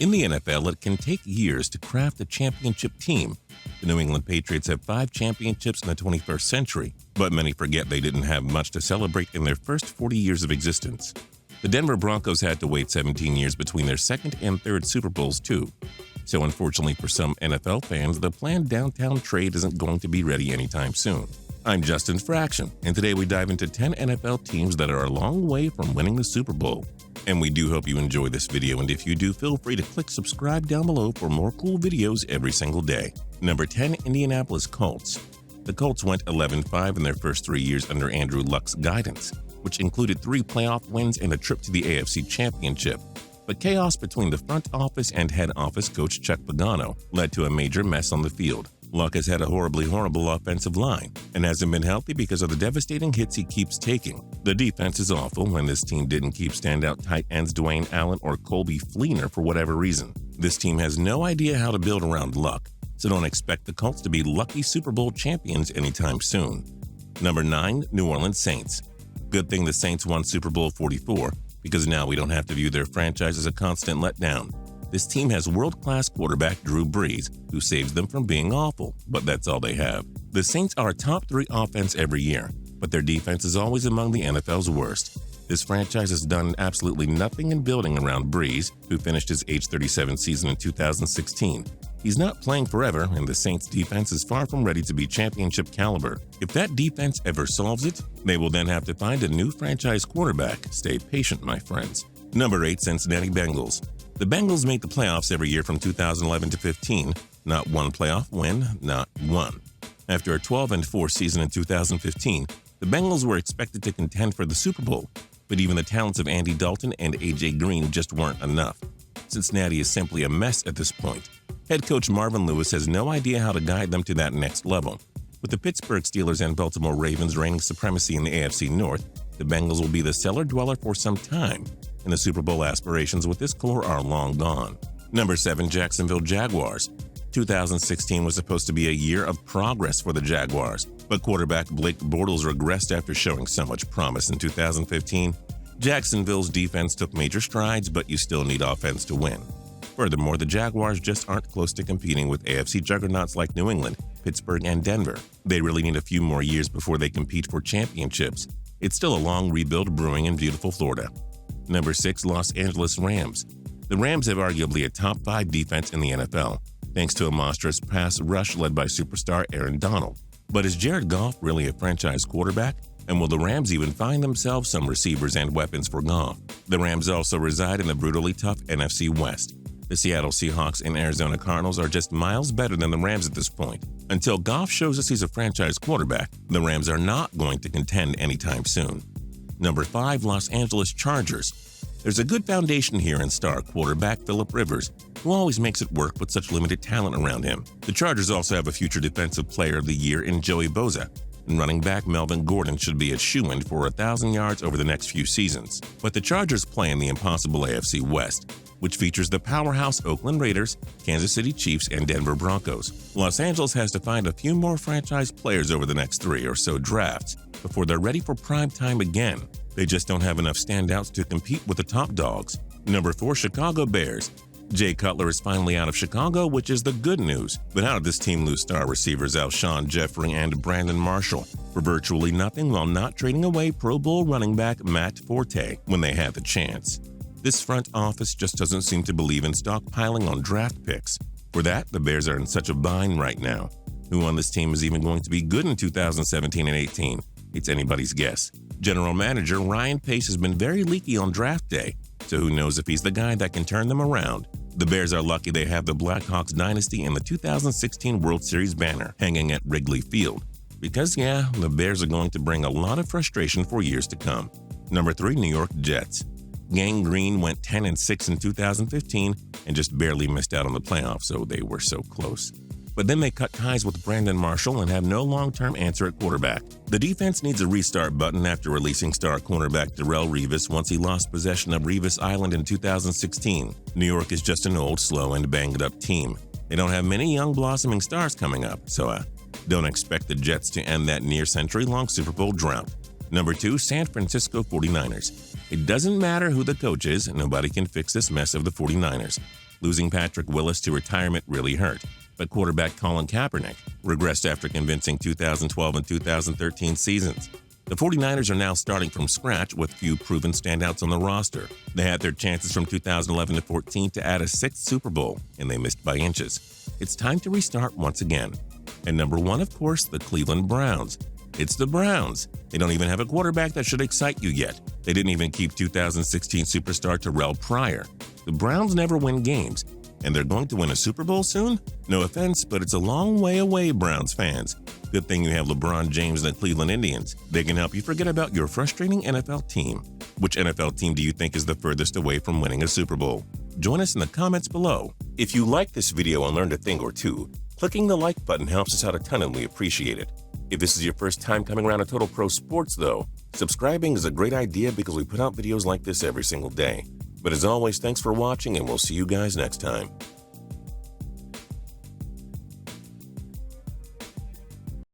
In the NFL, it can take years to craft a championship team. The New England Patriots have 5 championships in the 21st century, but many forget they didn't have much to celebrate in their first 40 years of existence. The Denver Broncos had to wait 17 years between their second and third Super Bowls, too. So unfortunately for some NFL fans, the planned downtown trade isn't going to be ready anytime soon. I'm Justin Fraction, and today we dive into 10 NFL teams that are a long way from winning the Super Bowl. And we do hope you enjoy this video, and if you do, feel free to click subscribe down below for more cool videos every single day. Number 10, Indianapolis Colts. The Colts went 11-5 in their first 3 years under Andrew Luck's guidance, which included 3 playoff wins and a trip to the AFC Championship. But chaos between the front office and head office coach Chuck Pagano led to a major mess on the field. Luck has had a horrible offensive line and hasn't been healthy because of the devastating hits he keeps taking. The defense is awful, and this team didn't keep standout tight ends Dwayne Allen or Colby Fleener for whatever reason. This team has no idea how to build around Luck, so don't expect the Colts to be lucky Super Bowl champions anytime soon. Number 9, New Orleans Saints. Good thing the Saints won Super Bowl 44, because now we don't have to view their franchise as a constant letdown. This team has world-class quarterback Drew Brees, who saves them from being awful, but that's all they have. The Saints are a top 3 offense every year, but their defense is always among the NFL's worst. This franchise has done absolutely nothing in building around Brees, who finished his age 37 season in 2016. He's not playing forever, and the Saints' defense is far from ready to be championship caliber. If that defense ever solves it, they will then have to find a new franchise quarterback. Stay patient, my friends. Number 8, Cincinnati Bengals. The Bengals made the playoffs every year from 2011 to 15. Not one playoff win, not one. After a 12-4 season in 2015, the Bengals were expected to contend for the Super Bowl, but even the talents of Andy Dalton and A.J. Green just weren't enough. Cincinnati is simply a mess at this point. Head coach Marvin Lewis has no idea how to guide them to that next level. With the Pittsburgh Steelers and Baltimore Ravens reigning supremacy in the AFC North, the Bengals will be the cellar dweller for some time, and the Super Bowl aspirations with this core are long gone. Number 7, Jacksonville Jaguars. 2016 was supposed to be a year of progress for the Jaguars, but quarterback Blake Bortles regressed after showing so much promise in 2015. Jacksonville's defense took major strides, but you still need offense to win. Furthermore, the Jaguars just aren't close to competing with AFC juggernauts like New England, Pittsburgh, and Denver. They really need a few more years before they compete for championships. It's still a long rebuild brewing in beautiful Florida. Number 6, Los Angeles Rams. The Rams have arguably a top 5 defense in the NFL, thanks to a monstrous pass rush led by superstar Aaron Donald. But is Jared Goff really a franchise quarterback? And will the Rams even find themselves some receivers and weapons for Goff? The Rams also reside in the brutally tough NFC West. The Seattle Seahawks and Arizona Cardinals are just miles better than the Rams at this point. Until Goff shows us he's a franchise quarterback, the Rams are not going to contend anytime soon. Number 5, Los Angeles Chargers. There's a good foundation here in star quarterback Phillip Rivers, who always makes it work with such limited talent around him. The Chargers also have a future Defensive Player of the Year in Joey Bosa, and running back Melvin Gordon should be a shoo-in for 1,000 yards over the next few seasons. But the Chargers play in the impossible AFC West, which features the powerhouse Oakland Raiders, Kansas City Chiefs, and Denver Broncos. Los Angeles has to find a few more franchise players over the next 3 or so drafts before they're ready for prime time again. They just don't have enough standouts to compete with the top dogs. Number 4, Chicago Bears. Jay Cutler is finally out of Chicago, which is the good news. But how did this team lose star receivers Alshon Jeffrey and Brandon Marshall for virtually nothing while not trading away Pro Bowl running back Matt Forte when they had the chance? This front office just doesn't seem to believe in stockpiling on draft picks. For that, the Bears are in such a bind right now. Who on this team is even going to be good in 2017 and 18? It's anybody's guess. General manager Ryan Pace has been very leaky on draft day, so who knows if he's the guy that can turn them around. The Bears are lucky they have the Blackhawks dynasty and the 2016 World Series banner hanging at Wrigley Field. Because the Bears are going to bring a lot of frustration for years to come. Number 3, New York Jets. Gang Green went 10-6 in 2015 and just barely missed out on the playoffs, so they were so close. But then they cut ties with Brandon Marshall and have no long-term answer at quarterback. The defense needs a restart button after releasing star cornerback Darrelle Revis once he lost possession of Revis Island in 2016. New York is just an old, slow, and banged-up team. They don't have many young blossoming stars coming up, so don't expect the Jets to end that near-century-long Super Bowl drought. Number 2, San Francisco 49ers. It doesn't matter who the coach is, nobody can fix this mess of the 49ers. Losing Patrick Willis to retirement really hurt, but quarterback Colin Kaepernick regressed after convincing 2012 and 2013 seasons. The 49ers are now starting from scratch with few proven standouts on the roster. They had their chances from 2011 to 14 to add a sixth Super Bowl, and they missed by inches. It's time to restart once again. And number one, of course, the Cleveland Browns. It's the Browns. They don't even have a quarterback that should excite you yet. They didn't even keep 2016 superstar Terrell Pryor. The Browns never win games, and they're going to win a Super Bowl soon? No offense, but it's a long way away, Browns fans. Good thing you have LeBron James and the Cleveland Indians. They can help you forget about your frustrating NFL team. Which NFL team do you think is the furthest away from winning a Super Bowl? Join us in the comments below. If you like this video and learned a thing or two, clicking the like button helps us out a ton and we appreciate it. If this is your first time coming around to Total Pro Sports though, subscribing is a great idea because we put out videos like this every single day. But as always, thanks for watching and we'll see you guys next time.